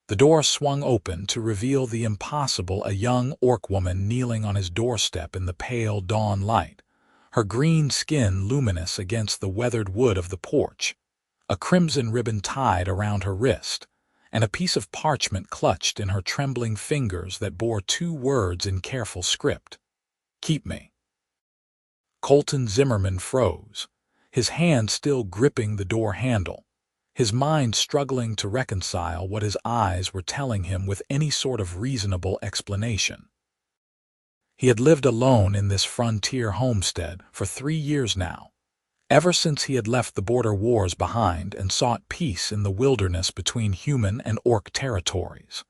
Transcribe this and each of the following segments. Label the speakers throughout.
Speaker 1: The door swung open to reveal the impossible, a young orc woman kneeling on his doorstep in the pale dawn light, her green skin luminous against the weathered wood of the porch, a crimson ribbon tied around her wrist, and a piece of parchment clutched in her trembling fingers that bore 2 words in careful script. "Keep me." Colton Zimmerman froze, his hand still gripping the door handle, his mind struggling to reconcile what his eyes were telling him with any sort of reasonable explanation. He had lived alone in this frontier homestead for 3 years now, ever since he had left the border wars behind and sought peace in the wilderness between human and orc territories.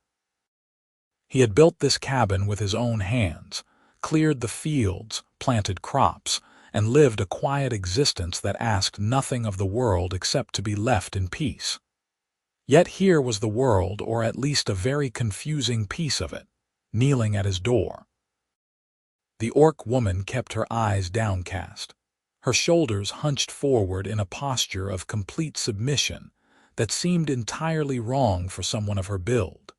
Speaker 1: He had built this cabin with his own hands, cleared the fields, planted crops, and lived a quiet existence that asked nothing of the world except to be left in peace. Yet here was the world, or at least a very confusing piece of it, kneeling at his door. The orc woman kept her eyes downcast, her shoulders hunched forward in a posture of complete submission that seemed entirely wrong for someone of her build.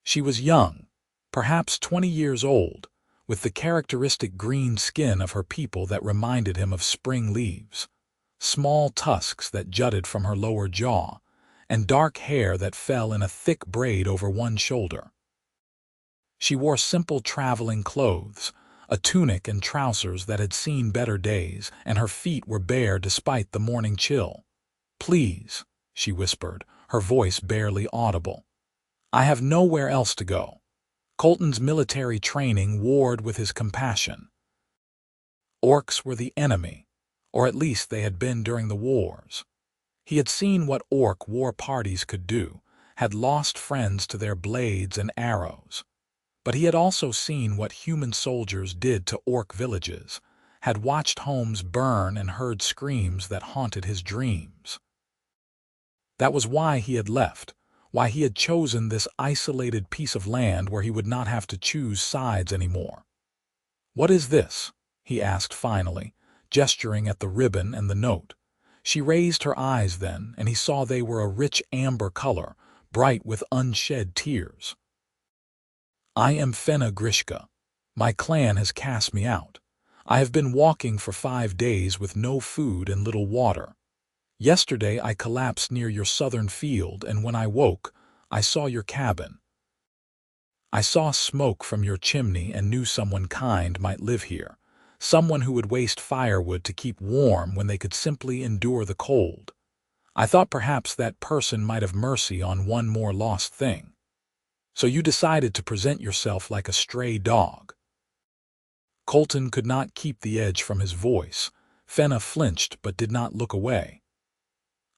Speaker 1: She was young, perhaps 20 years old, with the characteristic green skin of her people that reminded him of spring leaves, small tusks that jutted from her lower jaw, and dark hair that fell in a thick braid over one shoulder. She wore simple traveling clothes, a tunic and trousers that had seen better days, and her feet were bare despite the morning chill. "Please," she whispered, her voice barely audible. "I have nowhere else to go." Colton's military training warred with his compassion. Orcs were the enemy, or at least they had been during the wars. He had seen what orc war parties could do, had lost friends to their blades and arrows. But he had also seen what human soldiers did to orc villages, had watched homes burn and heard screams that haunted his dreams. That was why he had left, why he had chosen this isolated piece of land where he would not have to choose sides anymore. "What is this?" he asked finally, gesturing at the ribbon and the note. She raised her eyes then, and he saw they were a rich amber color, bright with unshed tears. "I am Fenna Grishka. My clan has cast me out. I have been walking for 5 days with no food and little water. Yesterday I collapsed near your southern field, and when I woke, I saw your cabin. I saw smoke from your chimney and knew someone kind might live here, someone who would waste firewood to keep warm when they could simply endure the cold. I thought perhaps that person might have mercy on one more lost thing. So you decided to present yourself like a stray dog." Colton could not keep the edge from his voice. Fenna flinched but did not look away.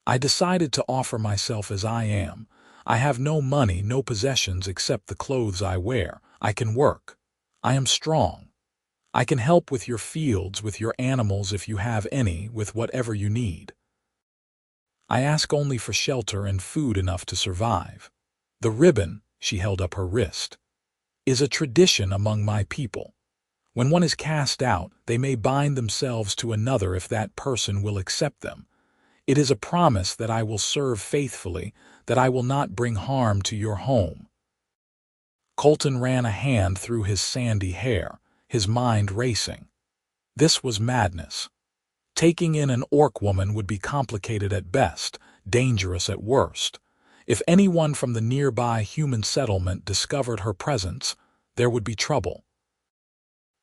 Speaker 1: "I decided to offer myself as I am. I have no money, no possessions except the clothes I wear. I can work. I am strong. I can help with your fields, with your animals if you have any, with whatever you need. I ask only for shelter and food enough to survive. The ribbon," she held up her wrist, "is a tradition among my people. When one is cast out, they may bind themselves to another if that person will accept them. It is a promise that I will serve faithfully, that I will not bring harm to your home." Colton ran a hand through his sandy hair, his mind racing. This was madness. Taking in an orc woman would be complicated at best, dangerous at worst. If anyone from the nearby human settlement discovered her presence, there would be trouble.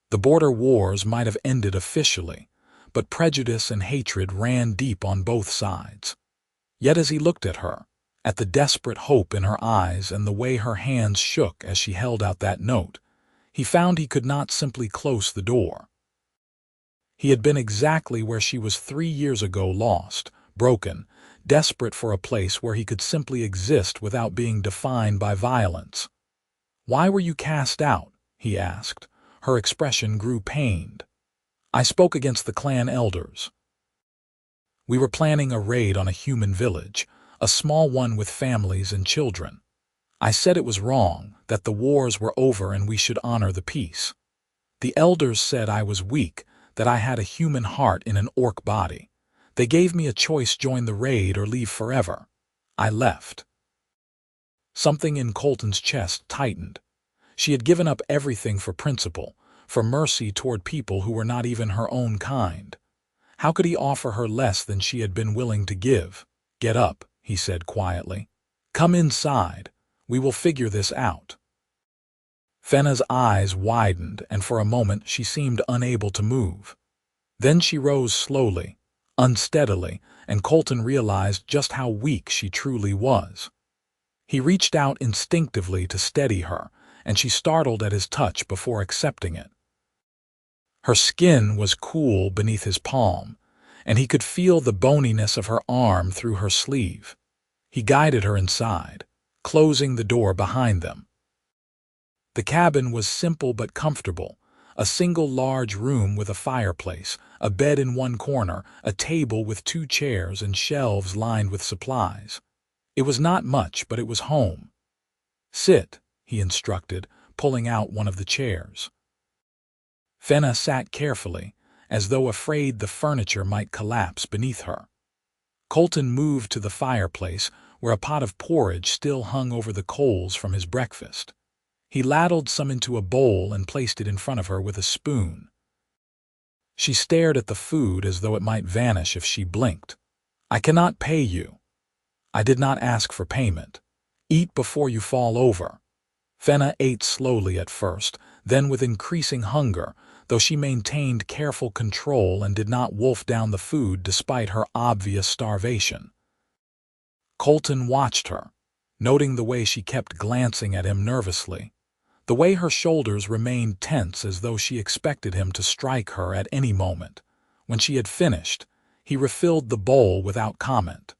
Speaker 1: The border wars might have ended officially, but prejudice and hatred ran deep on both sides. Yet as he looked at her, at the desperate hope in her eyes and the way her hands shook as she held out that note, he found he could not simply close the door. He had been exactly where she was 3 years ago, lost, broken, desperate for a place where he could simply exist without being defined by violence. "Why were you cast out?" he asked. Her expression grew pained. "I spoke against the clan elders. We were planning a raid on a human village, a small one with families and children. I said it was wrong, that the wars were over and we should honor the peace. The elders said I was weak, that I had a human heart in an orc body. They gave me a choice: join the raid or leave forever. I left." Something in Colton's chest tightened. She had given up everything for principle, for mercy toward people who were not even her own kind. How could he offer her less than she had been willing to give? "Get up," he said quietly. "Come inside. We will figure this out." Fenna's eyes widened, and for a moment she seemed unable to move. Then she rose slowly, unsteadily, and Colton realized just how weak she truly was. He reached out instinctively to steady her, and she startled at his touch before accepting it. Her skin was cool beneath his palm, and he could feel the boniness of her arm through her sleeve. He guided her inside, closing the door behind them. The cabin was simple but comfortable, a single large room with a fireplace, a bed in one corner, a table with 2 chairs and shelves lined with supplies. It was not much, but it was home. "Sit," he instructed, pulling out one of the chairs. Fenna sat carefully, as though afraid the furniture might collapse beneath her. Colton moved to the fireplace, where a pot of porridge still hung over the coals from his breakfast. He ladled some into a bowl and placed it in front of her with a spoon. She stared at the food as though it might vanish if she blinked. "I cannot pay you. I did not ask for payment. Eat before you fall over." Fenna ate slowly at first, then with increasing hunger, though she maintained careful control and did not wolf down the food despite her obvious starvation. Colton watched her, noting the way she kept glancing at him nervously, the way her shoulders remained tense as though she expected him to strike her at any moment. When she had finished, he refilled the bowl without comment.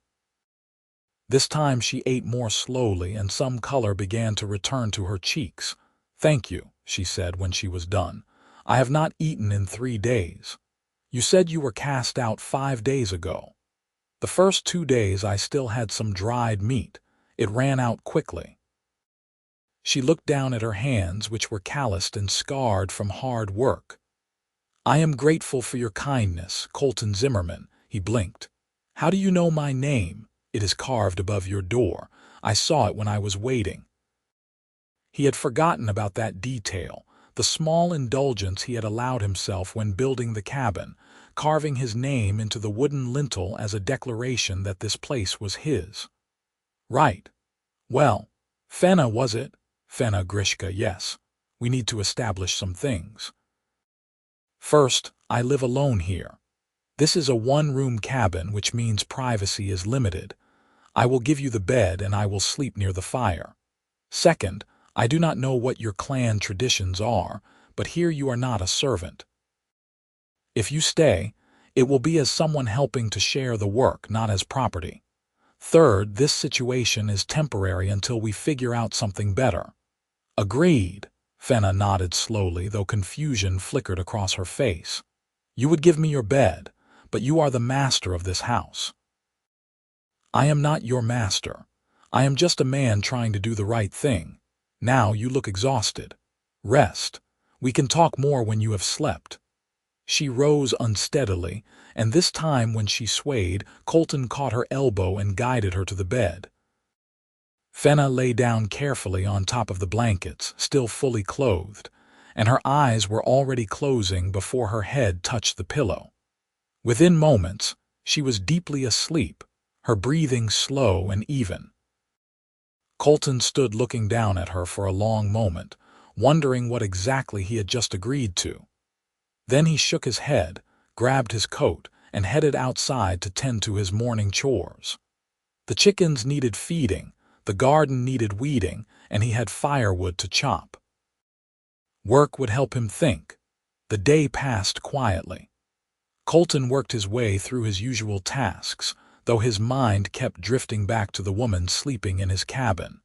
Speaker 1: This time she ate more slowly and some color began to return to her cheeks. "Thank you," she said when she was done. "I have not eaten in 3 days. You said you were cast out 5 days ago. The first 2 days I still had some dried meat. It ran out quickly." She looked down at her hands, which were calloused and scarred from hard work. "I am grateful for your kindness, Colton Zimmerman." He blinked. "How do you know my name? It is carved above your door. I saw it when I was waiting." He had forgotten about that detail, the small indulgence he had allowed himself when building the cabin, carving his name into the wooden lintel as a declaration that this place was his. "Right. Well, Fenna, was it?" "Fenna Grishka, yes. We need to establish some things. First, I live alone here. This is a 1-room cabin, which means privacy is limited. I will give you the bed and I will sleep near the fire. Second, I do not know what your clan traditions are, but here you are not a servant. If you stay, it will be as someone helping to share the work, not as property. Third, this situation is temporary until we figure out something better." "Agreed." Fenna nodded slowly, though confusion flickered across her face. "You would give me your bed, but you are the master of this house." "I am not your master. I am just a man trying to do the right thing. Now you look exhausted. Rest. We can talk more when you have slept." She rose unsteadily, and this time when she swayed, Colton caught her elbow and guided her to the bed. Fenna lay down carefully on top of the blankets, still fully clothed, and her eyes were already closing before her head touched the pillow. Within moments, she was deeply asleep, her breathing slow and even. Colton stood looking down at her for a long moment, wondering what exactly he had just agreed to. Then he shook his head, grabbed his coat, and headed outside to tend to his morning chores. The chickens needed feeding, the garden needed weeding, and he had firewood to chop. Work would help him think. The day passed quietly. Colton worked his way through his usual tasks, though his mind kept drifting back to the woman sleeping in his cabin.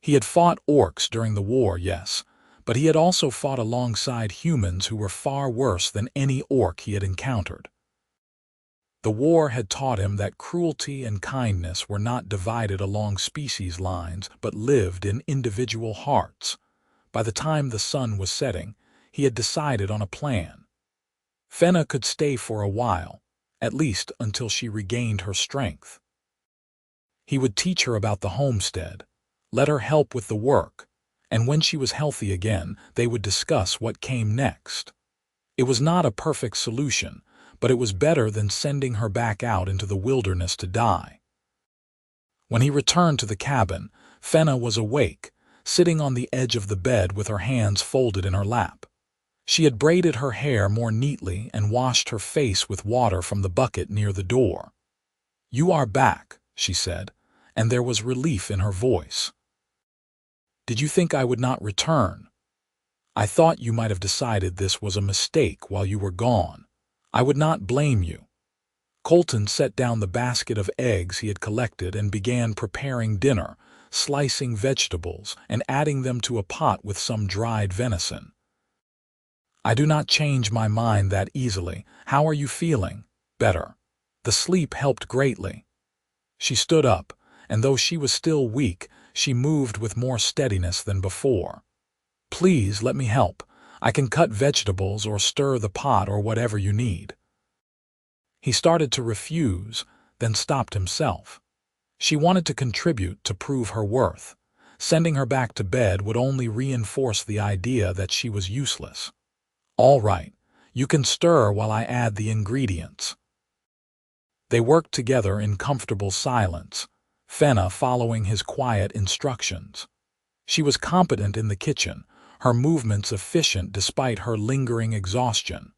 Speaker 1: He had fought orcs during the war, yes, but he had also fought alongside humans who were far worse than any orc he had encountered. The war had taught him that cruelty and kindness were not divided along species lines but lived in individual hearts. By the time the sun was setting, he had decided on a plan. Fenna could stay for a while, at least until she regained her strength. He would teach her about the homestead, let her help with the work, and when she was healthy again, they would discuss what came next. It was not a perfect solution, but it was better than sending her back out into the wilderness to die. When he returned to the cabin, Fenna was awake, sitting on the edge of the bed with her hands folded in her lap. She had braided her hair more neatly and washed her face with water from the bucket near the door. "You are back," she said, and there was relief in her voice. "Did you think I would not return? I thought you might have decided this was a mistake while you were gone. I would not blame you." Colton set down the basket of eggs he had collected and began preparing dinner, slicing vegetables and adding them to a pot with some dried venison. "I do not change my mind that easily. How are you feeling?" "Better." The sleep helped greatly. She stood up, and though she was still weak, she moved with more steadiness than before. "Please let me help. I can cut vegetables or stir the pot or whatever you need." He started to refuse, then stopped himself. She wanted to contribute to prove her worth. Sending her back to bed would only reinforce the idea that she was useless. "All right, you can stir while I add the ingredients." They worked together in comfortable silence, Fenna following his quiet instructions. She was competent in the kitchen, her movements efficient despite her lingering exhaustion.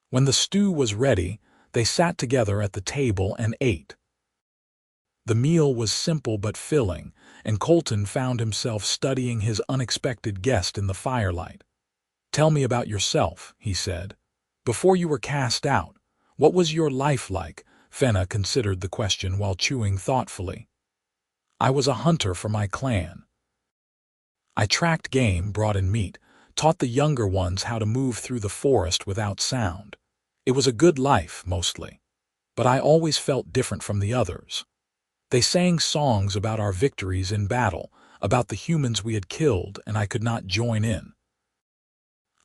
Speaker 1: When the stew was ready, they sat together at the table and ate. The meal was simple but filling, and Colton found himself studying his unexpected guest in the firelight. "Tell me about yourself," he said. "Before you were cast out, what was your life like?" Fenna considered the question while chewing thoughtfully. "I was a hunter for my clan. I tracked game, brought in meat, taught the younger ones how to move through the forest without sound. It was a good life, mostly. But I always felt different from the others. They sang songs about our victories in battle, about the humans we had killed, and I could not join in.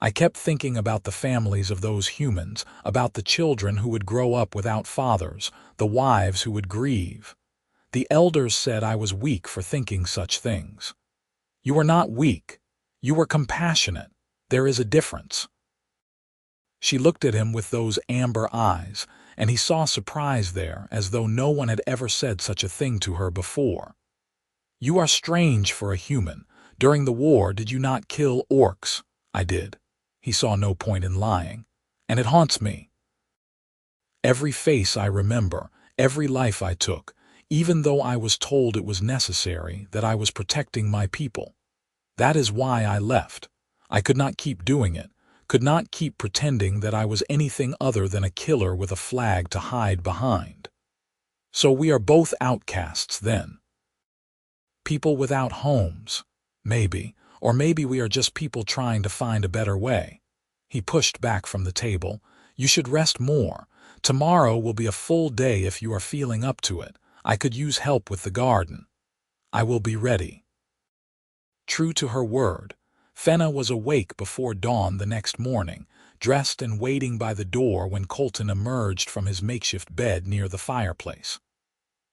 Speaker 1: I kept thinking about the families of those humans, about the children who would grow up without fathers, the wives who would grieve. The elders said I was weak for thinking such things. You were not weak. You were compassionate. There is a difference." She looked at him with those amber eyes, and he saw surprise there, as though no one had ever said such a thing to her before. "You are strange for a human. During the war, did you not kill orcs?" "I did." He saw no point in lying. "And it haunts me. Every face I remember, every life I took, even though I was told it was necessary, that I was protecting my people. That is why I left. I could not keep doing it, could not keep pretending that I was anything other than a killer with a flag to hide behind. So we are both outcasts then. People without homes, maybe, or maybe we are just people trying to find a better way." He pushed back from the table. "You should rest more. Tomorrow will be a full day if you are feeling up to it. I could use help with the garden." "I will be ready." True to her word, Fenna was awake before dawn the next morning, dressed and waiting by the door when Colton emerged from his makeshift bed near the fireplace.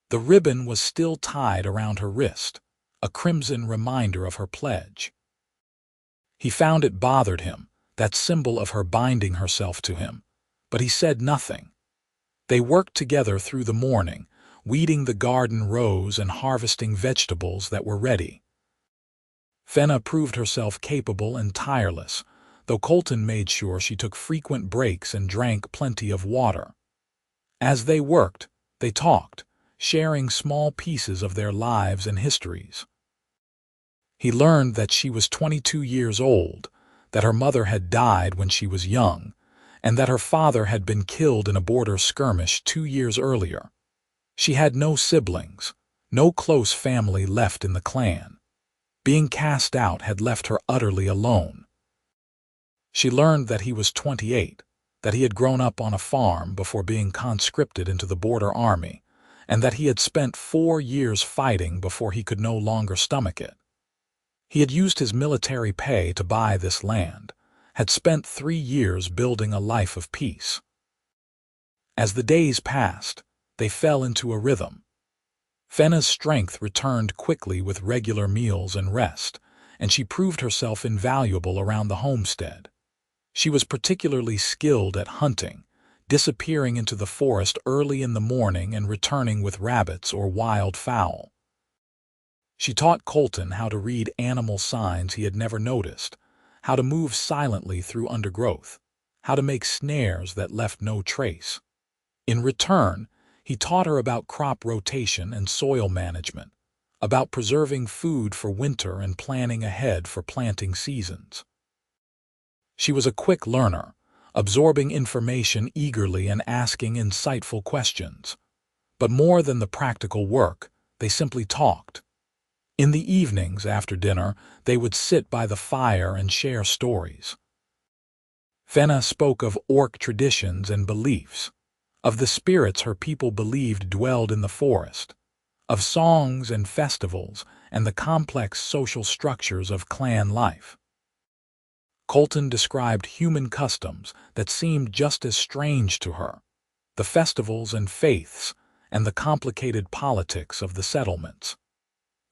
Speaker 1: The ribbon was still tied around her wrist, a crimson reminder of her pledge. He found it bothered him, that symbol of her binding herself to him, but he said nothing. They worked together through the morning, weeding the garden rows and harvesting vegetables that were ready. Fenna proved herself capable and tireless, though Colton made sure she took frequent breaks and drank plenty of water. As they worked, they talked, sharing small pieces of their lives and histories. He learned that she was 22 years old, that her mother had died when she was young, and that her father had been killed in a border skirmish 2 years earlier. She had no siblings, no close family left in the clan. Being cast out had left her utterly alone. She learned that he was 28, that he had grown up on a farm before being conscripted into the border army, and that he had spent 4 years fighting before he could no longer stomach it. He had used his military pay to buy this land, had spent 3 years building a life of peace. As the days passed, they fell into a rhythm. Fenna's strength returned quickly with regular meals and rest, and she proved herself invaluable around the homestead. She was particularly skilled at hunting, disappearing into the forest early in the morning and returning with rabbits or wild fowl. She taught Colton how to read animal signs he had never noticed, how to move silently through undergrowth, how to make snares that left no trace. In return, he taught her about crop rotation and soil management, about preserving food for winter and planning ahead for planting seasons. She was a quick learner, absorbing information eagerly and asking insightful questions. But more than the practical work, they simply talked. In the evenings after dinner, they would sit by the fire and share stories. Fenna spoke of orc traditions and beliefs, of the spirits her people believed dwelled in the forest, of songs and festivals and the complex social structures of clan life. Colton described human customs that seemed just as strange to her, the festivals and faiths, and the complicated politics of the settlements.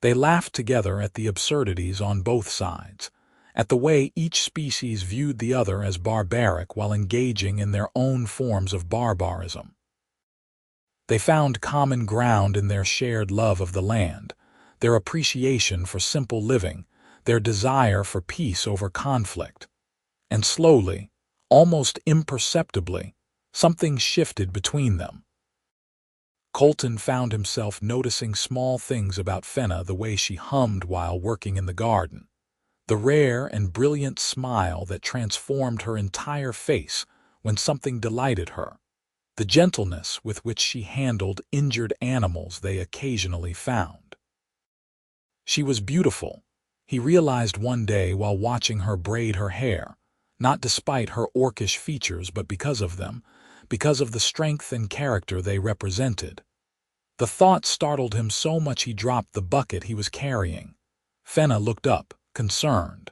Speaker 1: They laughed together at the absurdities on both sides, at the way each species viewed the other as barbaric while engaging in their own forms of barbarism. They found common ground in their shared love of the land, their appreciation for simple living, their desire for peace over conflict. And slowly, almost imperceptibly, something shifted between them. Colton found himself noticing small things about Fenna, the way she hummed while working in the garden, the rare and brilliant smile that transformed her entire face when something delighted her, the gentleness with which she handled injured animals they occasionally found. She was beautiful, he realized one day while watching her braid her hair, not despite her orcish features but because of them, because of the strength and character they represented. The thought startled him so much he dropped the bucket he was carrying. Fenna looked up, concerned.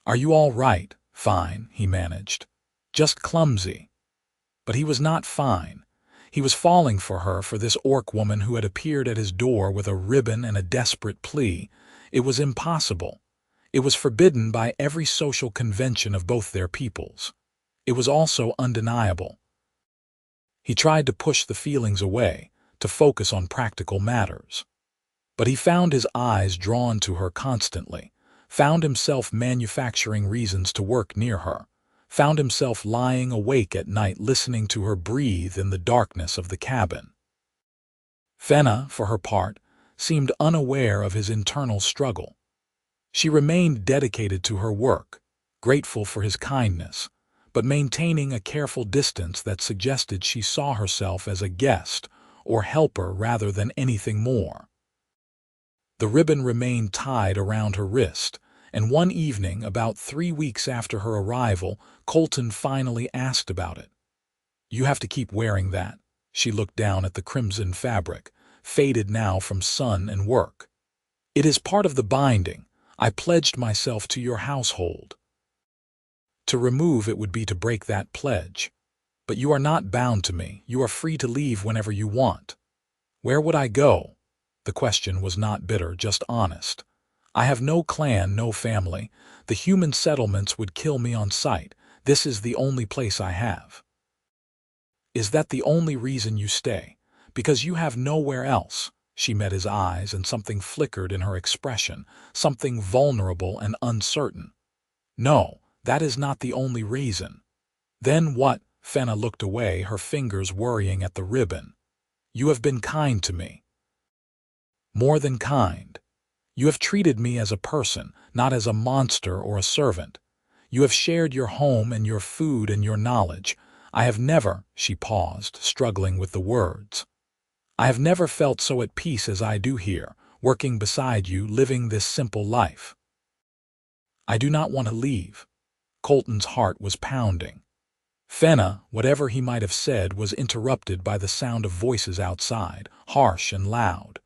Speaker 1: "Are you all right?" "Fine," he managed. "Just clumsy." But he was not fine. He was falling for her, for this orc woman who had appeared at his door with a ribbon and a desperate plea. It was impossible. It was forbidden by every social convention of both their peoples. It was also undeniable. He tried to push the feelings away, to focus on practical matters. But he found his eyes drawn to her constantly, found himself manufacturing reasons to work near her, found himself lying awake at night listening to her breathe in the darkness of the cabin. Fenna, for her part, seemed unaware of his internal struggle. She remained dedicated to her work, grateful for his kindness, but maintaining a careful distance that suggested she saw herself as a guest or helper rather than anything more. The ribbon remained tied around her wrist, and one evening, about 3 weeks after her arrival, Colton finally asked about it. "You have to keep wearing that." She looked down at the crimson fabric, faded now from sun and work. "It is part of the binding. I pledged myself to your household." To remove it would be to break that pledge. "But you are not bound to me. You are free to leave whenever you want." "Where would I go?" The question was not bitter, just honest. "I have no clan, no family. The human settlements would kill me on sight. This is the only place I have." "Is that the only reason you stay? Because you have nowhere else?" She met his eyes, and something flickered in her expression, something vulnerable and uncertain. "No, that is not the only reason." "Then what?" Fenna looked away, her fingers worrying at the ribbon. "You have been kind to me." "More than kind. You have treated me as a person, not as a monster or a servant. You have shared your home and your food and your knowledge. I have never," she paused, struggling with the words, "I have never felt so at peace as I do here, working beside you, living this simple life." "I do not want to leave." Colton's heart was pounding. Fenna, whatever he might have said, was interrupted by the sound of voices outside, harsh and loud.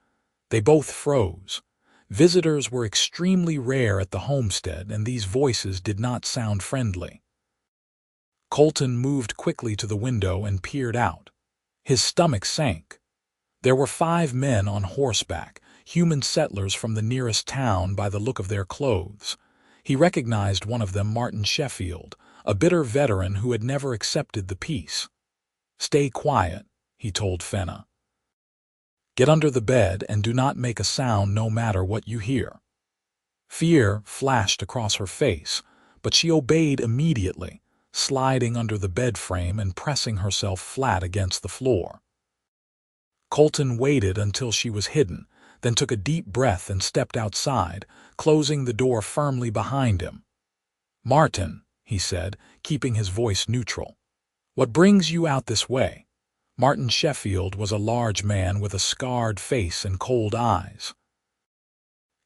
Speaker 1: They both froze. Visitors were extremely rare at the homestead, and these voices did not sound friendly. Colton moved quickly to the window and peered out. His stomach sank. There were 5 men on horseback, human settlers from the nearest town by the look of their clothes. He recognized one of them, Martin Sheffield, a bitter veteran who had never accepted the peace. "Stay quiet," he told Fenna. "Get under the bed and do not make a sound no matter what you hear." Fear flashed across her face, but she obeyed immediately, sliding under the bed frame and pressing herself flat against the floor. Colton waited until she was hidden, then took a deep breath and stepped outside, closing the door firmly behind him. "Martin," he said, keeping his voice neutral, "what brings you out this way?" Martin Sheffield was a large man with a scarred face and cold eyes.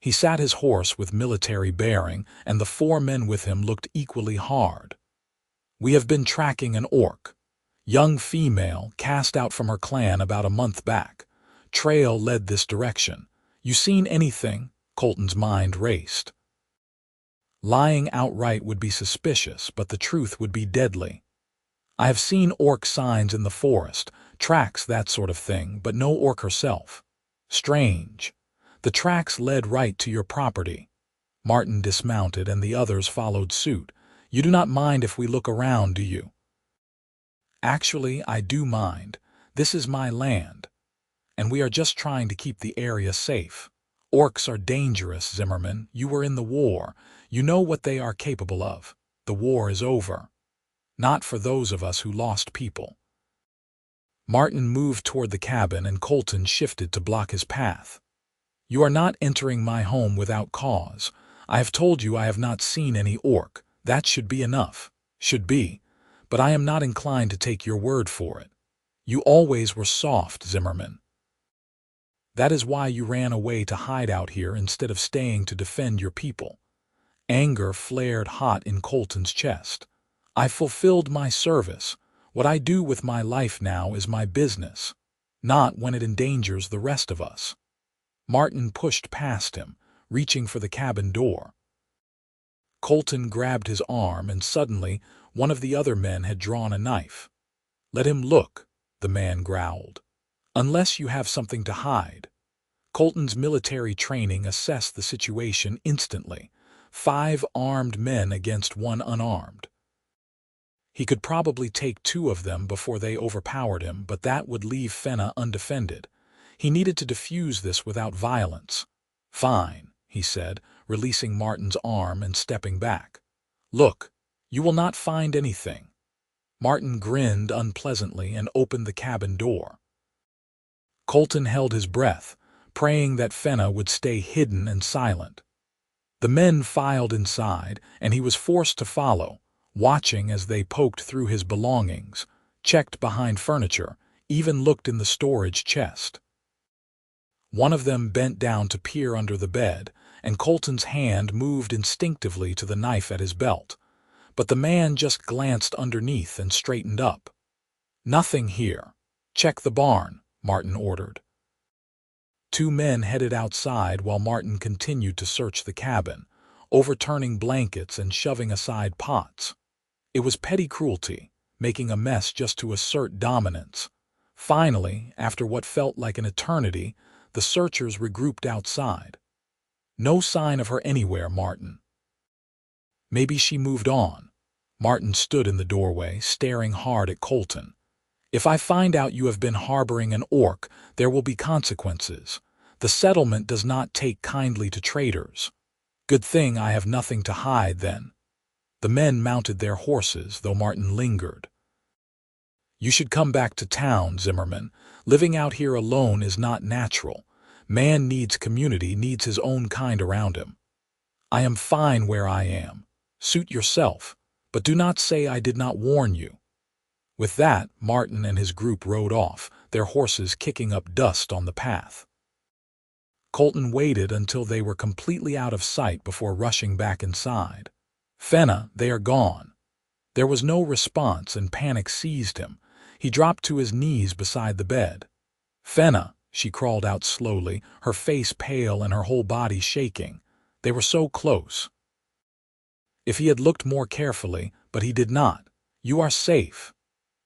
Speaker 1: He sat his horse with military bearing, and the 4 men with him looked equally hard. "We have been tracking an orc. Young female, cast out from her clan about a month back. Trail led this direction. You seen anything?" Colton's mind raced. Lying outright would be suspicious, but the truth would be deadly. "I have seen orc signs in the forest, tracks, that sort of thing, but no orc herself." "Strange. The tracks led right to your property." Martin dismounted and the others followed suit. "You do not mind if we look around, do you?" "Actually, I do mind. This is my land, and we are just trying to keep the area safe. Orcs are dangerous, Zimmerman. You were in the war. You know what they are capable of. The war is over. Not for those of us who lost people." Martin moved toward the cabin and Colton shifted to block his path. "You are not entering my home without cause. I have told you I have not seen any orc. That should be enough. Should be. But I am not inclined to take your word for it. You always were soft, Zimmerman. That is why you ran away to hide out here instead of staying to defend your people." Anger flared hot in Colton's chest. "I fulfilled my service. What I do with my life now is my business, not when it endangers the rest of us." Martin pushed past him, reaching for the cabin door. Colton grabbed his arm, and suddenly one of the other men had drawn a knife. "Let him look," the man growled. "Unless you have something to hide." Colton's military training assessed the situation instantly. 5 armed men against 1 unarmed. He could probably take 2 of them before they overpowered him, but that would leave Fenna undefended. He needed to defuse this without violence. "Fine," he said, releasing Martin's arm and stepping back. "Look, you will not find anything." Martin grinned unpleasantly and opened the cabin door. Colton held his breath, praying that Fenna would stay hidden and silent. The men filed inside, and he was forced to follow, watching as they poked through his belongings, checked behind furniture, even looked in the storage chest. One of them bent down to peer under the bed, and Colton's hand moved instinctively to the knife at his belt. But the man just glanced underneath and straightened up. "Nothing here. Check the barn," Martin ordered. 2 men headed outside while Martin continued to search the cabin, overturning blankets and shoving aside pots. It was petty cruelty, making a mess just to assert dominance. Finally, after what felt like an eternity, the searchers regrouped outside. "No sign of her anywhere, Martin." "Maybe she moved on." Martin stood in the doorway, staring hard at Colton. "If I find out you have been harboring an orc, there will be consequences. The settlement does not take kindly to traitors." "Good thing I have nothing to hide, then." The men mounted their horses, though Martin lingered. "You should come back to town, Zimmerman. Living out here alone is not natural. Man needs community, needs his own kind around him." "I am fine where I am. Suit yourself, but do not say I did not warn you." With that, Martin and his group rode off, their horses kicking up dust on the path. Colton waited until they were completely out of sight before rushing back inside. "Fenna, they are gone." There was no response, and panic seized him. He dropped to his knees beside the bed. "Fenna," she crawled out slowly, her face pale and her whole body shaking. They were so close. If he had looked more carefully, but he did not. "You are safe."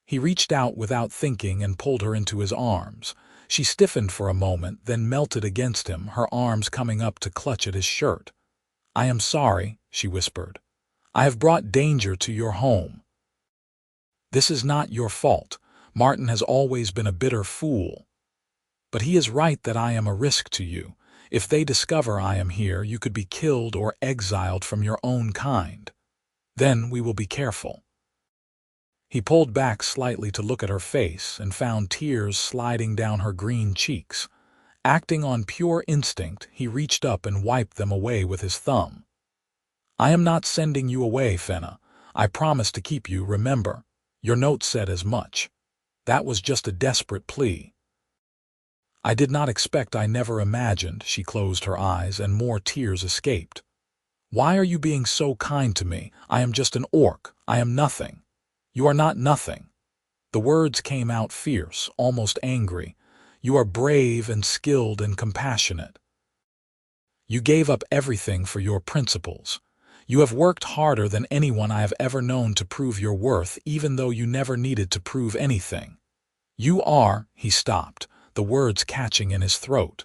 Speaker 1: He reached out without thinking and pulled her into his arms. She stiffened for a moment, then melted against him, her arms coming up to clutch at his shirt. "I am sorry," she whispered. "I have brought danger to your home. This is not your fault. Martin has always been a bitter fool. But he is right that I am a risk to you. If they discover I am here, you could be killed or exiled from your own kind. Then we will be careful." He pulled back slightly to look at her face and found tears sliding down her green cheeks. Acting on pure instinct, he reached up and wiped them away with his thumb. "I am not sending you away, Fenna. I promise to keep you, remember. Your note said as much. That was just a desperate plea." "I did not expect, I never imagined." She closed her eyes and more tears escaped. "Why are you being so kind to me? I am just an orc. I am nothing." "You are not nothing." The words came out fierce, almost angry. "You are brave and skilled and compassionate. You gave up everything for your principles. You have worked harder than anyone I have ever known to prove your worth, even though you never needed to prove anything. You are—" He stopped, the words catching in his throat.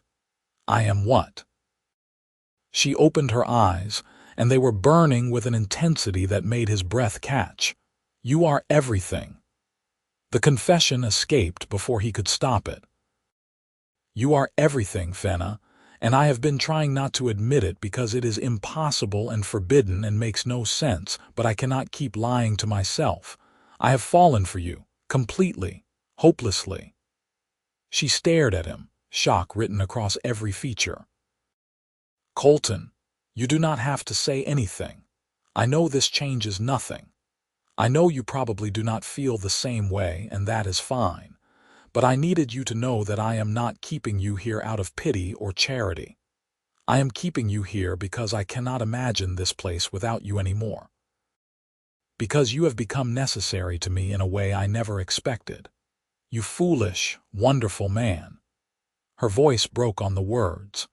Speaker 1: "I am what?" She opened her eyes, and they were burning with an intensity that made his breath catch. "You are everything." The confession escaped before he could stop it. "You are everything, Fenna, and I have been trying not to admit it because it is impossible and forbidden and makes no sense, but I cannot keep lying to myself. I have fallen for you, completely, hopelessly." She stared at him, shock written across every feature. "Colton, you do not have to say anything. I know this changes nothing. I know you probably do not feel the same way, and that is fine. But I needed you to know that I am not keeping you here out of pity or charity. I am keeping you here because I cannot imagine this place without you anymore. Because you have become necessary to me in a way I never expected. You foolish, wonderful man." Her voice broke on the words.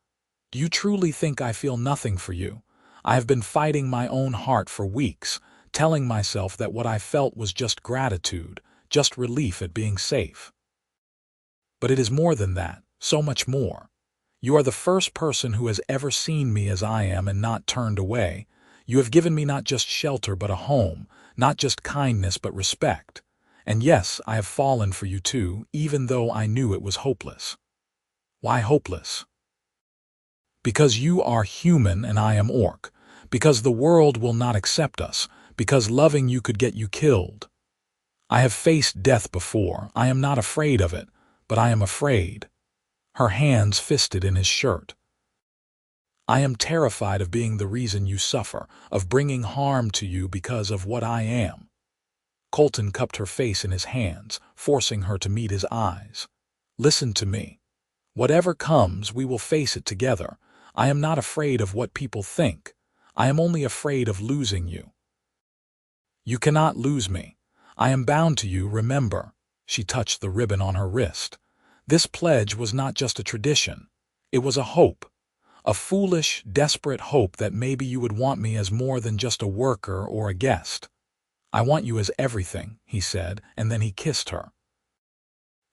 Speaker 1: "Do you truly think I feel nothing for you? I have been fighting my own heart for weeks, telling myself that what I felt was just gratitude, just relief at being safe. But it is more than that, so much more. You are the first person who has ever seen me as I am and not turned away. You have given me not just shelter but a home, not just kindness but respect. And yes, I have fallen for you too, even though I knew it was hopeless." "Why hopeless?" "Because you are human and I am orc. Because the world will not accept us. Because loving you could get you killed. I have faced death before. I am not afraid of it, but I am afraid." Her hands fisted in his shirt. "I am terrified of being the reason you suffer, of bringing harm to you because of what I am." Colton cupped her face in his hands, forcing her to meet his eyes. "Listen to me. Whatever comes, we will face it together. I am not afraid of what people think. I am only afraid of losing you. You cannot lose me. I am bound to you, remember." She touched the ribbon on her wrist. "This pledge was not just a tradition. It was a hope. A foolish, desperate hope that maybe you would want me as more than just a worker or a guest. I want you as everything," he said, and then he kissed her.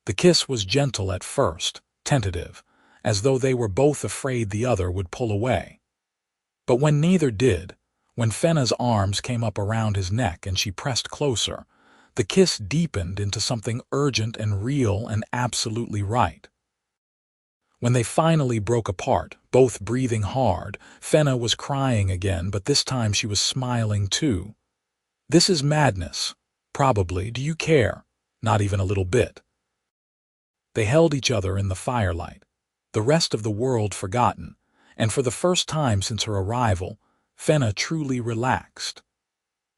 Speaker 1: The kiss was gentle at first, tentative, as though they were both afraid the other would pull away. But when neither did, when Fenna's arms came up around his neck and she pressed closer, the kiss deepened into something urgent and real and absolutely right. When they finally broke apart, both breathing hard, Fenna was crying again, but this time she was smiling too. "This is madness. Probably. Do you care?" "Not even a little bit." They held each other in the firelight, the rest of the world forgotten, and for the first time since her arrival, Fenna truly relaxed.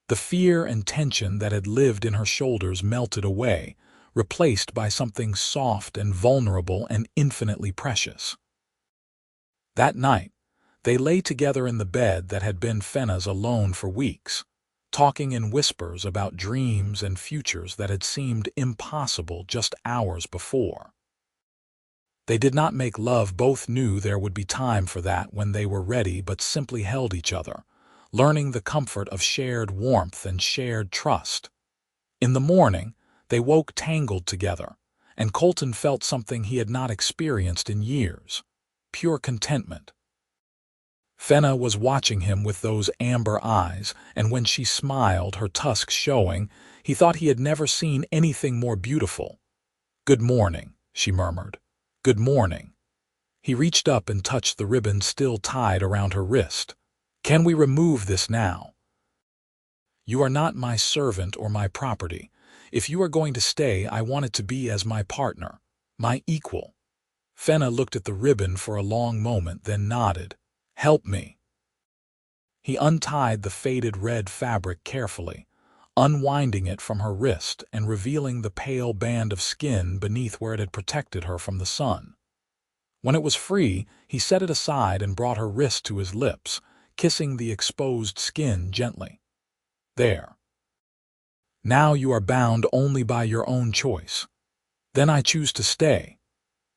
Speaker 1: The fear and tension that had lived in her shoulders melted away, replaced by something soft and vulnerable and infinitely precious. That night, they lay together in the bed that had been Fenna's alone for weeks, talking in whispers about dreams and futures that had seemed impossible just hours before. They did not make love, both knew there would be time for that when they were ready, but simply held each other, learning the comfort of shared warmth and shared trust. In the morning, they woke tangled together, and Colton felt something he had not experienced in years: pure contentment. Fenna was watching him with those amber eyes, and when she smiled, her tusks showing, he thought he had never seen anything more beautiful. "Good morning," she murmured. "Good morning." He reached up and touched the ribbon still tied around her wrist. "Can we remove this now? You are not my servant or my property. If you are going to stay, I want it to be as my partner, my equal." Fenna looked at the ribbon for a long moment, then nodded. "Help me." He untied the faded red fabric carefully, unwinding it from her wrist and revealing the pale band of skin beneath where it had protected her from the sun. When it was free, he set it aside and brought her wrist to his lips, kissing the exposed skin gently. "There. Now you are bound only by your own choice. Then I choose to stay."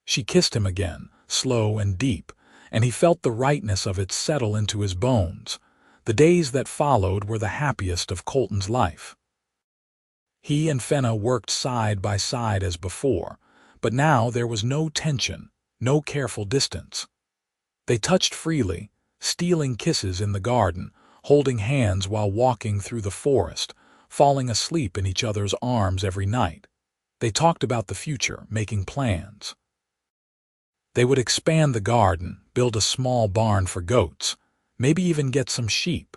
Speaker 1: She kissed him again, slow and deep, and he felt the rightness of it settle into his bones. The days that followed were the happiest of Colton's life. He and Fenna worked side by side as before, but now there was no tension, no careful distance. They touched freely, stealing kisses in the garden, holding hands while walking through the forest, falling asleep in each other's arms every night. They talked about the future, making plans. They would expand the garden, build a small barn for goats, maybe even get some sheep.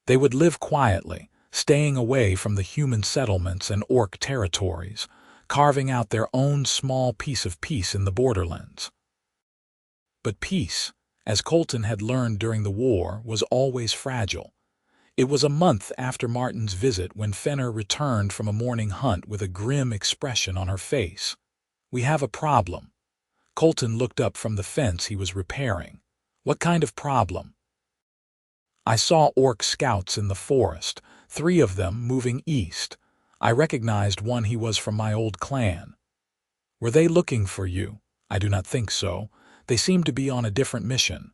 Speaker 1: They would live quietly, staying away from the human settlements and orc territories, carving out their own small piece of peace in the borderlands. But peace, as Colton had learned during the war, was always fragile. It was a month after Martin's visit when Fenna returned from a morning hunt with a grim expression on her face. "We have a problem." Colton looked up from the fence he was repairing. "What kind of problem?" "I saw orc scouts in the forest, 3 of them moving east. I recognized one. He was from my old clan." "Were they looking for you?" "I do not think so. They seem to be on a different mission."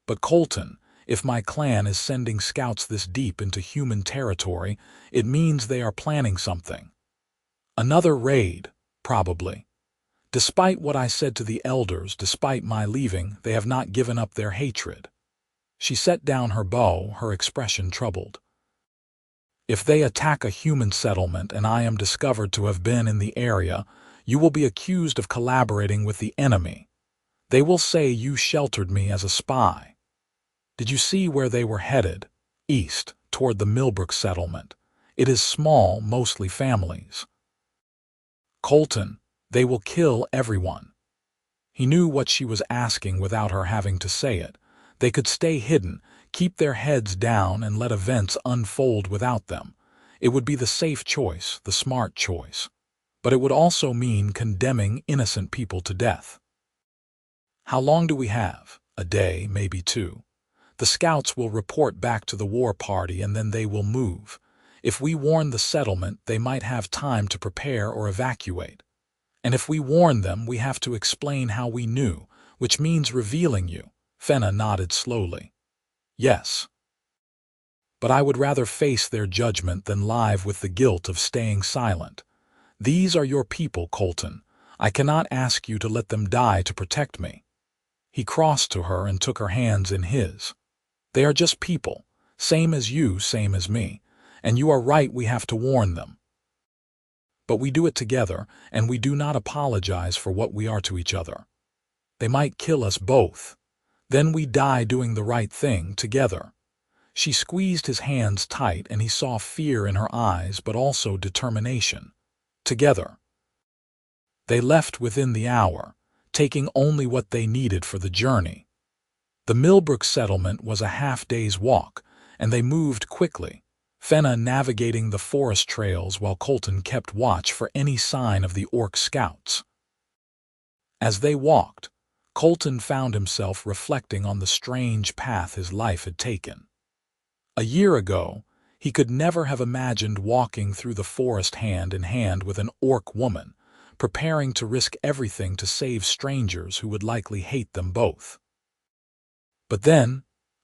Speaker 1: "But Colton, if my clan is sending scouts this deep into human territory, it means they are planning something. Another raid, probably. Despite what I said to the elders, despite my leaving, they have not given up their hatred." She set down her bow, her expression troubled. "If they attack a human settlement and I am discovered to have been in the area, you will be accused of collaborating with the enemy. They will say you sheltered me as a spy." "Did you see where they were headed?" "East, toward the Millbrook settlement. It is small, mostly families." "Colton, they will kill everyone." He knew what she was asking without her having to say it. They could stay hidden, keep their heads down, and let events unfold without them. It would be the safe choice, the smart choice. But it would also mean condemning innocent people to death. "How long do we have?" "A day, maybe 2. The scouts will report back to the war party and then they will move. If we warn the settlement, they might have time to prepare or evacuate. And if we warn them, we have to explain how we knew, which means revealing you." Fenna nodded slowly. "Yes. But I would rather face their judgment than live with the guilt of staying silent. These are your people, Colton. I cannot ask you to let them die to protect me." He crossed to her and took her hands in his. "They are just people, same as you, same as me. And you are right, we have to warn them. But we do it together, and we do not apologize for what we are to each other. They might kill us both. Then we die doing the right thing together." She squeezed his hands tight, and he saw fear in her eyes, but also determination. Together. They left within the hour, taking only what they needed for the journey. The Millbrook settlement was a half-day's walk, and they moved quickly, Fenna navigating the forest trails while Colton kept watch for any sign of the orc scouts. As they walked, Colton found himself reflecting on the strange path his life had taken. A year ago, he could never have imagined walking through the forest hand in hand with an orc woman, preparing to risk everything to save strangers who would likely hate them both. But then,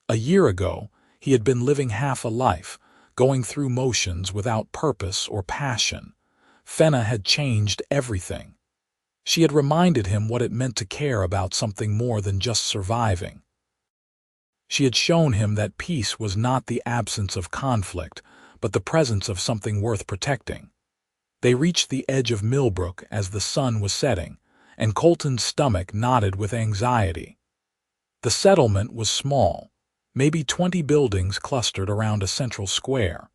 Speaker 1: a year ago, he had been living half a life, going through motions without purpose or passion, Fenna had changed everything. She had reminded him what it meant to care about something more than just surviving. She had shown him that peace was not the absence of conflict, but the presence of something worth protecting. They reached the edge of Millbrook as the sun was setting, and Colton's stomach knotted with anxiety. The settlement was small, maybe 20 buildings clustered around a central square.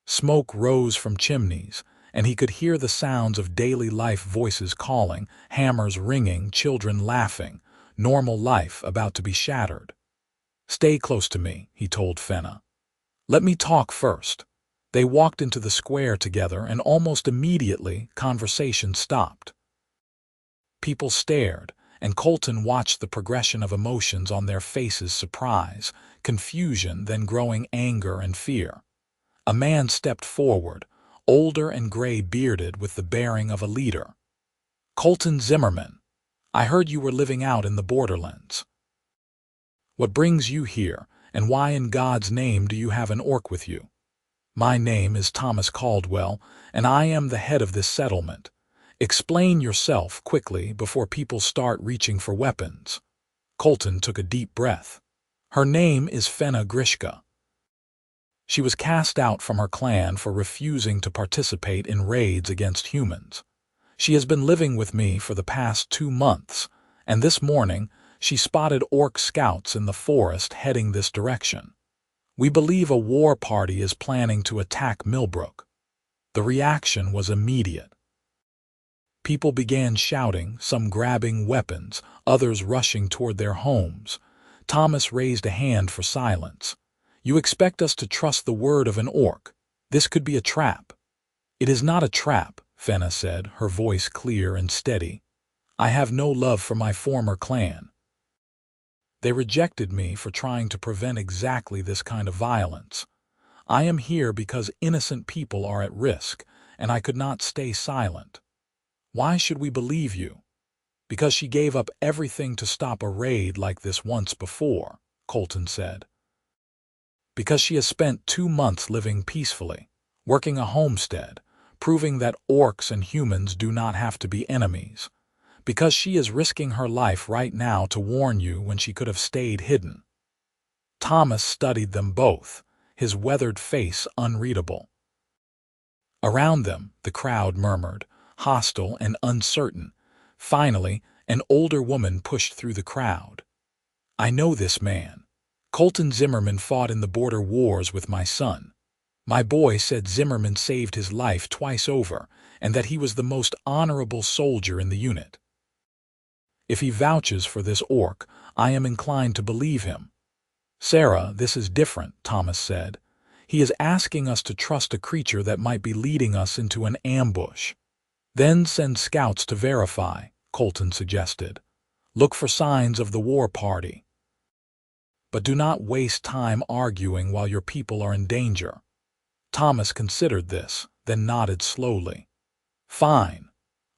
Speaker 1: Smoke rose from chimneys, and he could hear the sounds of daily life, voices calling, hammers ringing, children laughing, normal life about to be shattered. "Stay close to me," he told Fenna. "Let me talk first." They walked into the square together, and almost immediately conversation stopped. People stared, and Colton watched the progression of emotions on their faces: surprise, confusion, then growing anger and fear. A man stepped forward, older and gray-bearded, with the bearing of a leader. "Colton Zimmerman, I heard you were living out in the borderlands. What brings you here, and why in God's name do you have an orc with you?" "My name is Thomas Caldwell, and I am the head of this settlement. Explain yourself quickly before people start reaching for weapons." Colton took a deep breath. "Her name is Fenna Grishka. She was cast out from her clan for refusing to participate in raids against humans. She has been living with me for the past 2 months, and this morning she spotted orc scouts in the forest heading this direction. We believe a war party is planning to attack Millbrook." The reaction was immediate. People began shouting, some grabbing weapons, others rushing toward their homes. Thomas raised a hand for silence. "You expect us to trust the word of an orc? This could be a trap." "It is not a trap," Fenna said, her voice clear and steady. "I have no love for my former clan. They rejected me for trying to prevent exactly this kind of violence. I am here because innocent people are at risk, and I could not stay silent." "Why should we believe you?" "Because she gave up everything to stop a raid like this once before," Colton said. "Because she has spent 2 months living peacefully, working a homestead, proving that orcs and humans do not have to be enemies. Because she is risking her life right now to warn you when she could have stayed hidden." Thomas studied them both, his weathered face unreadable. Around them, the crowd murmured, hostile and uncertain. Finally, an older woman pushed through the crowd. "I know this man. Colton Zimmerman fought in the border wars with my son. My boy said Zimmerman saved his life twice over, and that he was the most honorable soldier in the unit. If he vouches for this orc, I am inclined to believe him." "Sarah, this is different," Thomas said. "He is asking us to trust a creature that might be leading us into an ambush." "Then send scouts to verify," Colton suggested. "Look for signs of the war party. But do not waste time arguing while your people are in danger." Thomas considered this, then nodded slowly. "Fine.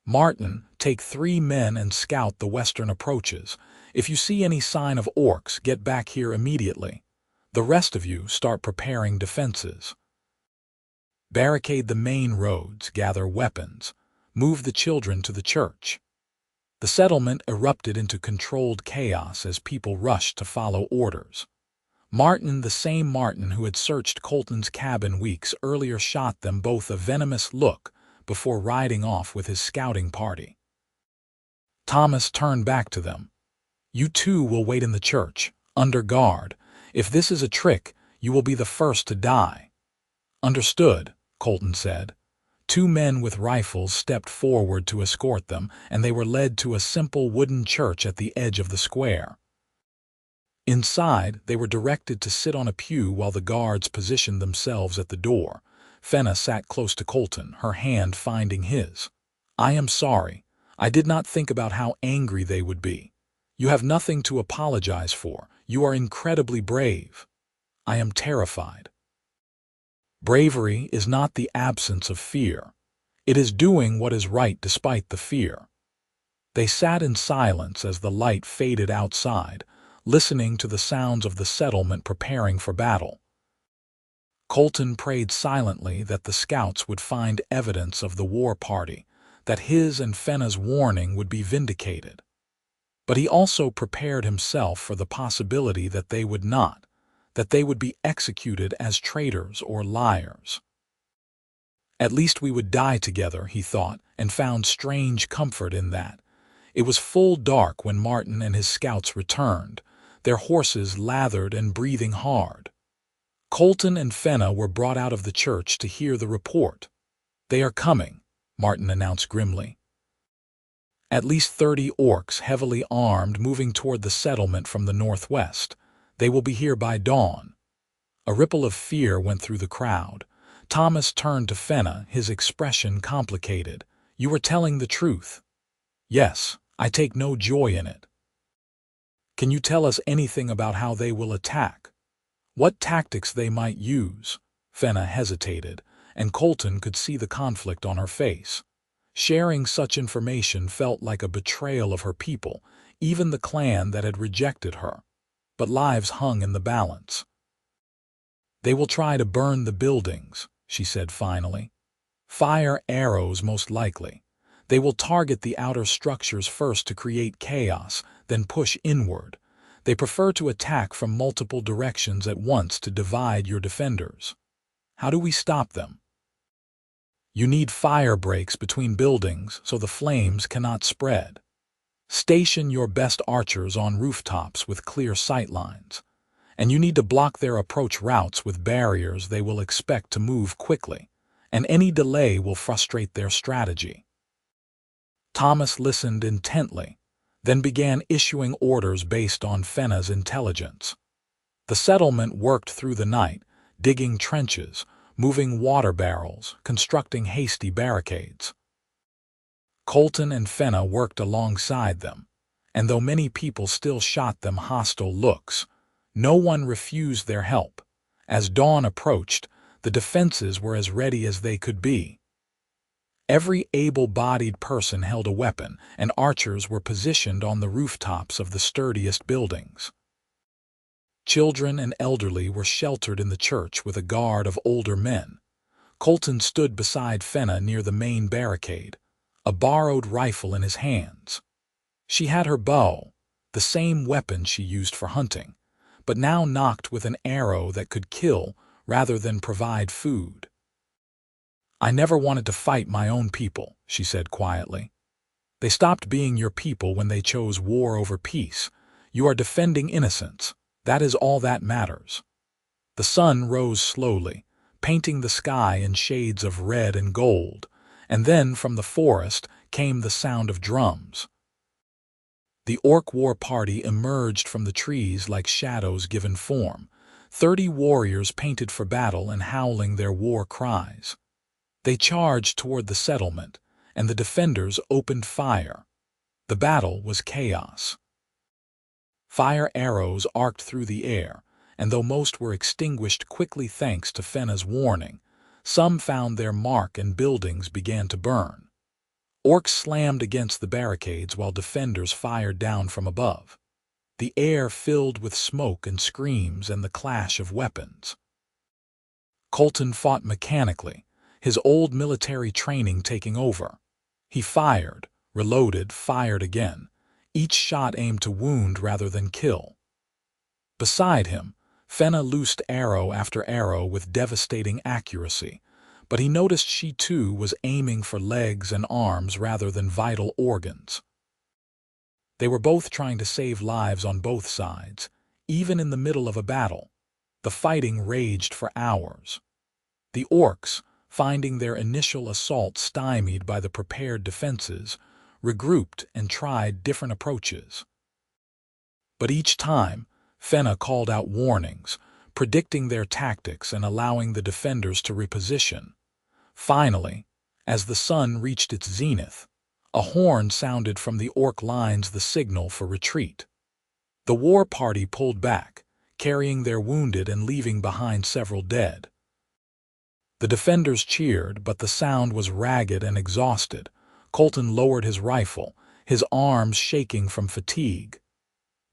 Speaker 1: Martin, take 3 men and scout the western approaches. If you see any sign of orcs, get back here immediately. The rest of you start preparing defenses. Barricade the main roads, gather weapons, move the children to the church." The settlement erupted into controlled chaos as people rushed to follow orders. Martin, the same Martin who had searched Colton's cabin weeks earlier, shot them both a venomous look before riding off with his scouting party. Thomas turned back to them. "You two will wait in the church, under guard. If this is a trick, you will be the first to die." "Understood," Colton said. 2 men with rifles stepped forward to escort them, and they were led to a simple wooden church at the edge of the square. Inside, they were directed to sit on a pew while the guards positioned themselves at the door. Fenna sat close to Colton, her hand finding his. "I am sorry. I did not think about how angry they would be. You have nothing to apologize for. You are incredibly brave. I am terrified." Bravery is not the absence of fear. It is doing what is right despite the fear. They sat in silence as the light faded outside, listening to the sounds of the settlement preparing for battle. Colton prayed silently that the scouts would find evidence of the war party, that his and Fenna's warning would be vindicated. But he also prepared himself for the possibility that they would not, that they would be executed as traitors or liars. At least we would die together, he thought, and found strange comfort in that. It was full dark when Martin and his scouts returned, their horses lathered and breathing hard. Colton and Fenna were brought out of the church to hear the report. "They are coming," Martin announced grimly. At least 30 orcs, heavily armed, moving toward the settlement from the northwest. "They will be here by dawn." A ripple of fear went through the crowd. Thomas turned to Fenna, his expression complicated. "You were telling the truth." "Yes, I take no joy in it." "Can you tell us anything about how they will attack? What tactics they might use?" Fenna hesitated, and Colton could see the conflict on her face. Sharing such information felt like a betrayal of her people, even the clan that had rejected her. But lives hung in the balance. "They will try to burn the buildings," she said finally. "Fire arrows most likely. They will target the outer structures first to create chaos, then push inward. They prefer to attack from multiple directions at once to divide your defenders. How do we stop them?" "You need fire breaks between buildings so the flames cannot spread. Station your best archers on rooftops with clear sightlines. And you need to block their approach routes with barriers they will expect to move quickly, and any delay will frustrate their strategy." Thomas listened intently, then began issuing orders based on Fenna's intelligence. The settlement worked through the night, digging trenches, moving water barrels, constructing hasty barricades. Colton and Fenna worked alongside them, and though many people still shot them hostile looks, no one refused their help. As dawn approached, the defenses were as ready as they could be. Every able-bodied person held a weapon, and archers were positioned on the rooftops of the sturdiest buildings. Children and elderly were sheltered in the church with a guard of older men. Colton stood beside Fenna near the main barricade, a borrowed rifle in his hands. She had her bow, the same weapon she used for hunting, but now nocked with an arrow that could kill rather than provide food. "I never wanted to fight my own people," she said quietly. "They stopped being your people when they chose war over peace. You are defending innocence. That is all that matters." The sun rose slowly, painting the sky in shades of red and gold, and then from the forest came the sound of drums. The orc war party emerged from the trees like shadows given form, 30 warriors painted for battle and howling their war cries. They charged toward the settlement, and the defenders opened fire. The battle was chaos. Fire arrows arced through the air, and though most were extinguished quickly thanks to Fenna's warning, some found their mark and buildings began to burn. Orcs slammed against the barricades while defenders fired down from above. The air filled with smoke and screams and the clash of weapons. Colton fought mechanically, his old military training taking over. He fired, reloaded, fired again, each shot aimed to wound rather than kill. Beside him, Fenna loosed arrow after arrow with devastating accuracy, but he noticed she too was aiming for legs and arms rather than vital organs. They were both trying to save lives on both sides, even in the middle of a battle. The fighting raged for hours. The orcs, finding their initial assault stymied by the prepared defenses, regrouped and tried different approaches. But each time, Fenna called out warnings, predicting their tactics and allowing the defenders to reposition. Finally, as the sun reached its zenith, a horn sounded from the orc lines, the signal for retreat. The war party pulled back, carrying their wounded and leaving behind several dead. The defenders cheered, but the sound was ragged and exhausted. Colton lowered his rifle, his arms shaking from fatigue.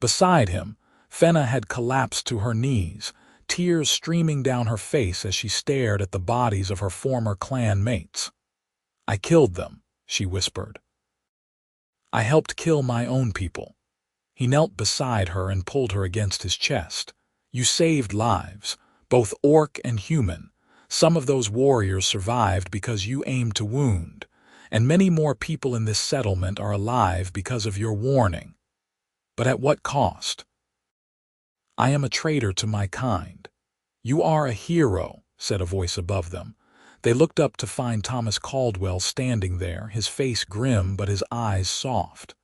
Speaker 1: Beside him, Fenna had collapsed to her knees, tears streaming down her face as she stared at the bodies of her former clan mates. "I killed them," she whispered. "I helped kill my own people." He knelt beside her and pulled her against his chest. "You saved lives, both orc and human. Some of those warriors survived because you aimed to wound, and many more people in this settlement are alive because of your warning. But at what cost?" "I am a traitor to my kind." "You are a hero," said a voice above them. They looked up to find Thomas Caldwell standing there, his face grim but his eyes soft.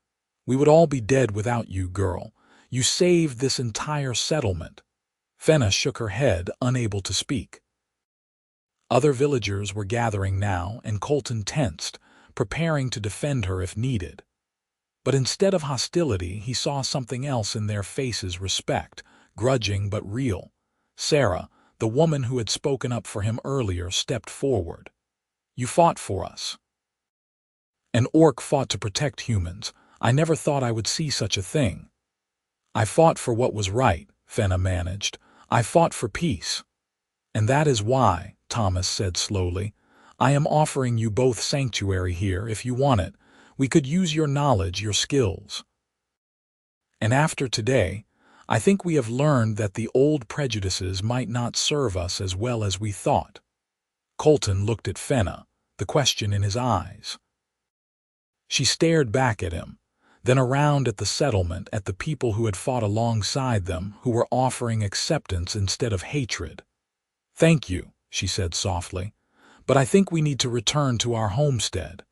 Speaker 1: "We would all be dead without you, girl. You saved this entire settlement." Fenna shook her head, unable to speak. Other villagers were gathering now, and Colton tensed, preparing to defend her if needed. But instead of hostility, he saw something else in their faces: respect, grudging but real. Sarah, the woman who had spoken up for him earlier, stepped forward. "You fought for us." "An orc fought to protect humans. I never thought I would see such a thing." "I fought for what was right," Fenna managed. "I fought for peace. And that is why," Thomas said slowly, "I am offering you both sanctuary here if you want it. We could use your knowledge, your skills. And after today, I think we have learned that the old prejudices might not serve us as well as we thought." Colton looked at Fenna, the question in his eyes. She stared back at him, then around at the settlement, at the people who had fought alongside them, who were offering acceptance instead of hatred. "Thank you," she said softly, "but I think we need to return to our homestead.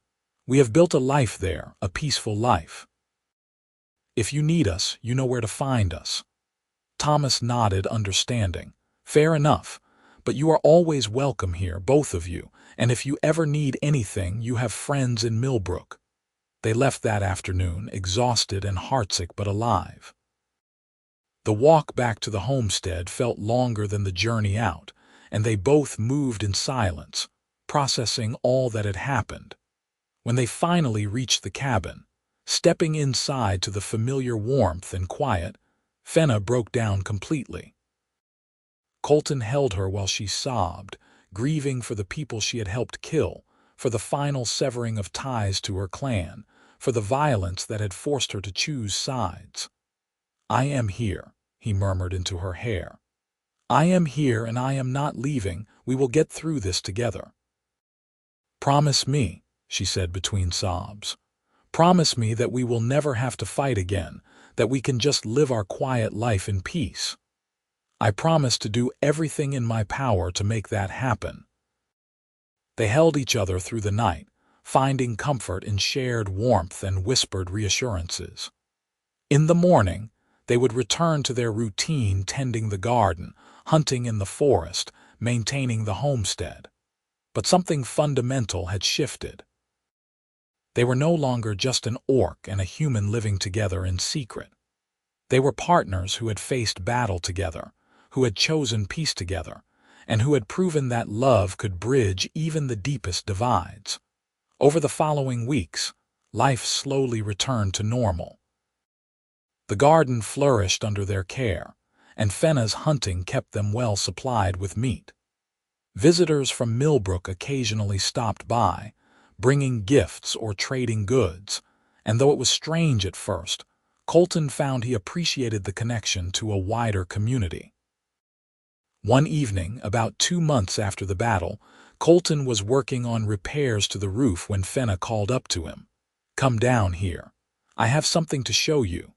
Speaker 1: We have built a life there, a peaceful life. If you need us, you know where to find us." Thomas nodded, understanding. "Fair enough, but you are always welcome here, both of you, and if you ever need anything, you have friends in Millbrook." They left that afternoon, exhausted and heartsick but alive. The walk back to the homestead felt longer than the journey out, and they both moved in silence, processing all that had happened. When they finally reached the cabin, stepping inside to the familiar warmth and quiet, Fenna broke down completely. Colton held her while she sobbed, grieving for the people she had helped kill, for the final severing of ties to her clan, for the violence that had forced her to choose sides. "I am here," he murmured into her hair. "I am here and I am not leaving. We will get through this together." "Promise me," she said between sobs. "Promise me that we will never have to fight again, that we can just live our quiet life in peace." "I promise to do everything in my power to make that happen." They held each other through the night, finding comfort in shared warmth and whispered reassurances. In the morning, they would return to their routine, tending the garden, hunting in the forest, maintaining the homestead. But something fundamental had shifted. They were no longer just an orc and a human living together in secret. They were partners who had faced battle together, who had chosen peace together, and who had proven that love could bridge even the deepest divides. Over the following weeks, life slowly returned to normal. The garden flourished under their care, and Fenna's hunting kept them well supplied with meat. Visitors from Millbrook occasionally stopped by, bringing gifts or trading goods, and though it was strange at first, Colton found he appreciated the connection to a wider community. One evening, about 2 months after the battle, Colton was working on repairs to the roof when Fenna called up to him. "Come down here. I have something to show you."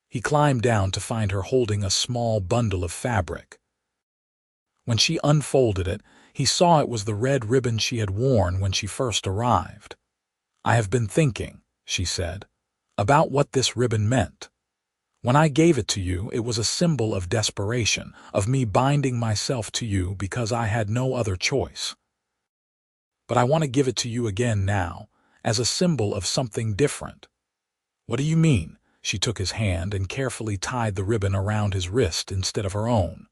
Speaker 1: He climbed down to find her holding a small bundle of fabric. When she unfolded it, he saw it was the red ribbon she had worn when she first arrived. "I have been thinking," she said, "about what this ribbon meant. When I gave it to you, it was a symbol of desperation, of me binding myself to you because I had no other choice. But I want to give it to you again now, as a symbol of something different." "What do you mean?" She took his hand and carefully tied the ribbon around his wrist instead of her own.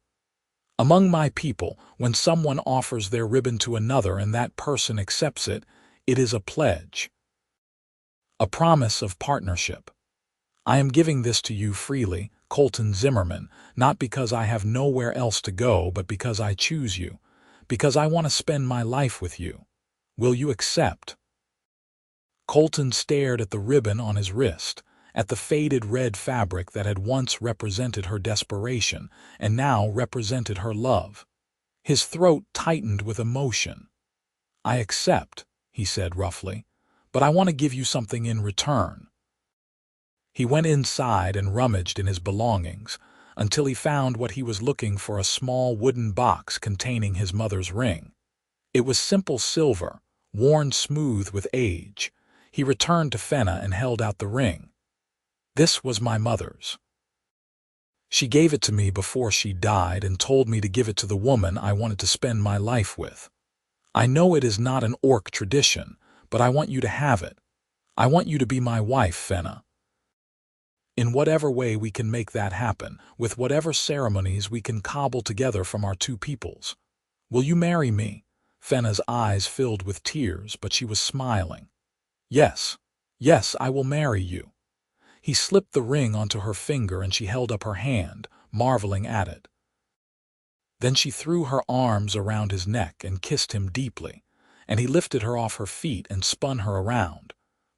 Speaker 1: "Among my people, when someone offers their ribbon to another and that person accepts it, it is a pledge. A promise of partnership. I am giving this to you freely, Colton Zimmerman, not because I have nowhere else to go, but because I choose you, because I want to spend my life with you. Will you accept?" Colton stared at the ribbon on his wrist, at the faded red fabric that had once represented her desperation and now represented her love. His throat tightened with emotion. "I accept," he said roughly, "but I want to give you something in return." He went inside and rummaged in his belongings until he found what he was looking for, a small wooden box containing his mother's ring. It was simple silver, worn smooth with age. He returned to Fenna and held out the ring. "This was my mother's. She gave it to me before she died and told me to give it to the woman I wanted to spend my life with. I know it is not an orc tradition, but I want you to have it. I want you to be my wife, Fenna. In whatever way we can make that happen, with whatever ceremonies we can cobble together from our two peoples. Will you marry me?" Fenna's eyes filled with tears, but she was smiling. "Yes, yes, I will marry you." He slipped the ring onto her finger and she held up her hand, marveling at it. Then she threw her arms around his neck and kissed him deeply, and he lifted her off her feet and spun her around,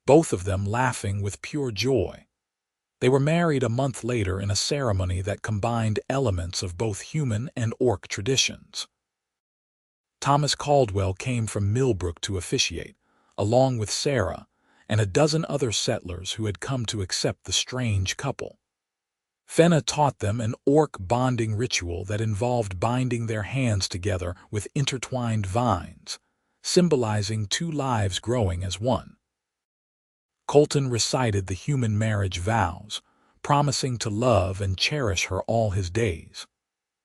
Speaker 1: both of them laughing with pure joy. They were married a month later in a ceremony that combined elements of both human and orc traditions. Thomas Caldwell came from Millbrook to officiate, along with Sarah and a dozen other settlers who had come to accept the strange couple. Fenna taught them an orc bonding ritual that involved binding their hands together with intertwined vines, symbolizing two lives growing as one. Colton recited the human marriage vows, promising to love and cherish her all his days.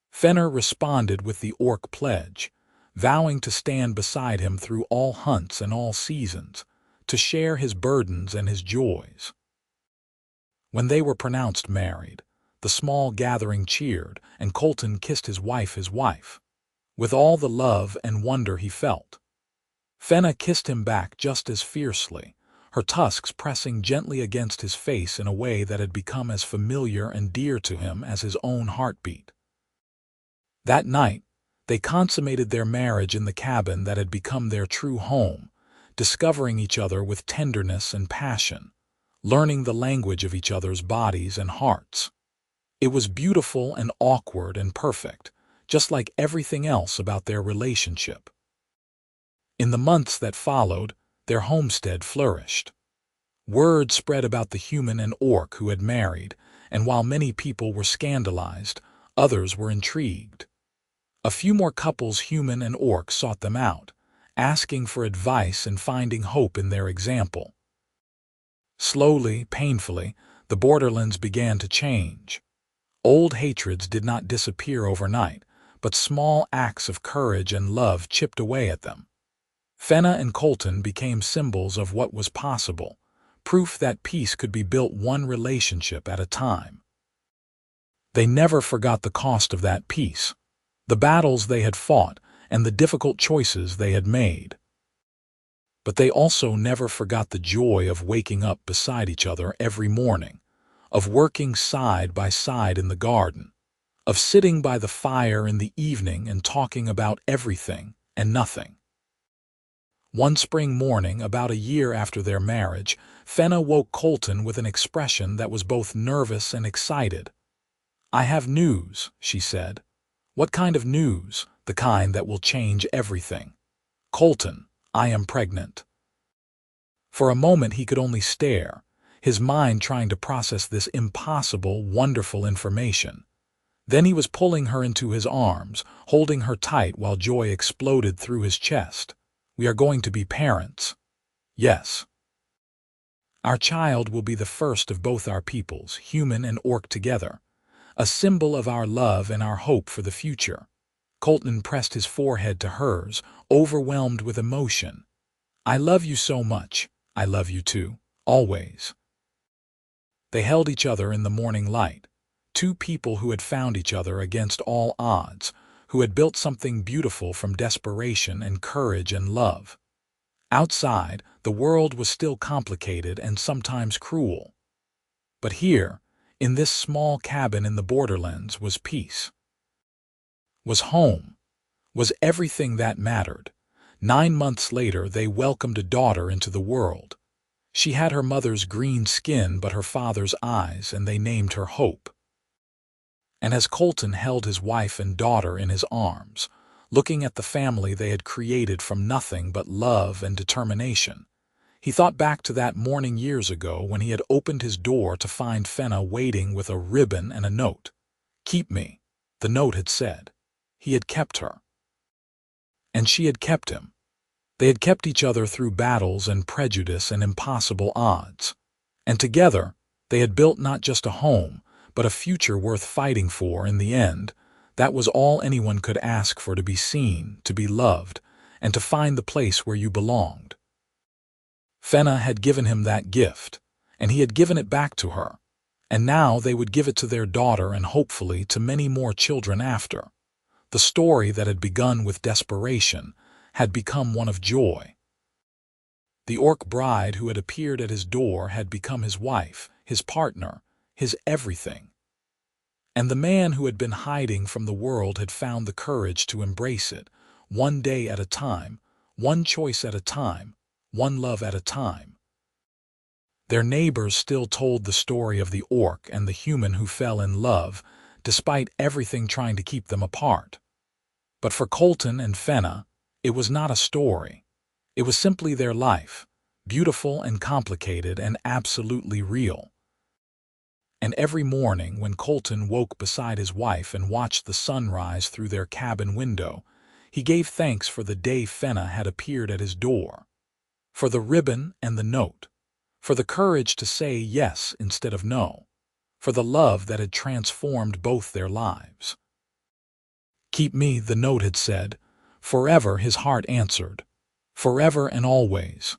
Speaker 1: Fenna responded with the orc pledge, vowing to stand beside him through all hunts and all seasons, to share his burdens and his joys. When they were pronounced married, the small gathering cheered, and Colton kissed his wife, with all the love and wonder he felt. Fenna kissed him back just as fiercely, her tusks pressing gently against his face in a way that had become as familiar and dear to him as his own heartbeat. That night, they consummated their marriage in the cabin that had become their true home, discovering each other with tenderness and passion, learning the language of each other's bodies and hearts. It was beautiful and awkward and perfect, just like everything else about their relationship. In the months that followed, their homestead flourished. Word spread about the human and orc who had married, and while many people were scandalized, others were intrigued. A few more couples, human and orc, sought them out, asking for advice and finding hope in their example. Slowly, painfully, the borderlands began to change. Old hatreds did not disappear overnight, but small acts of courage and love chipped away at them. Fenna and Colton became symbols of what was possible, proof that peace could be built one relationship at a time. They never forgot the cost of that peace, the battles they had fought, and the difficult choices they had made. But they also never forgot the joy of waking up beside each other every morning, of working side by side in the garden, of sitting by the fire in the evening and talking about everything and nothing. One spring morning, about a year after their marriage, Fenna woke Colton with an expression that was both nervous and excited. "I have news," she said. "What kind of news?" "The kind that will change everything. Colton, I am pregnant." For a moment he could only stare, his mind trying to process this impossible, wonderful information. Then he was pulling her into his arms, holding her tight while joy exploded through his chest. "We are going to be parents." "Yes. Our child will be the first of both our peoples, human and orc together, a symbol of our love and our hope for the future." Colton pressed his forehead to hers, overwhelmed with emotion. "I love you so much. I love you too, always." They held each other in the morning light, two people who had found each other against all odds, who had built something beautiful from desperation and courage and love. Outside, the world was still complicated and sometimes cruel. But here, In this small cabin in the borderlands was peace, was home, was everything that mattered. 9 months later, they welcomed a daughter into the world. She had her mother's green skin but her father's eyes, and they named her Hope. And as Colton held his wife and daughter in his arms, looking at the family they had created from nothing but love and determination, he thought back to that morning years ago when he had opened his door to find Fenna waiting with a ribbon and a note. "Keep me," the note had said. He had kept her. And she had kept him. They had kept each other through battles and prejudice and impossible odds. And together, they had built not just a home, but a future worth fighting for in the end. That was all anyone could ask for, to be seen, to be loved, and to find the place where you belonged. Fenna had given him that gift, and he had given it back to her. And now they would give it to their daughter and hopefully to many more children after. The story that had begun with desperation had become one of joy. The orc bride who had appeared at his door had become his wife, his partner, his everything. And the man who had been hiding from the world had found the courage to embrace it, one day at a time, one choice at a time, one love at a time. Their neighbors still told the story of the orc and the human who fell in love, despite everything trying to keep them apart. But for Colton and Fenna, it was not a story. It was simply their life, beautiful and complicated and absolutely real. And every morning when Colton woke beside his wife and watched the sun rise through their cabin window, he gave thanks for the day Fenna had appeared at his door, for the ribbon and the note, for the courage to say yes instead of no, for the love that had transformed both their lives. "Keep me," the note had said. "Forever," his heart answered. "Forever and always."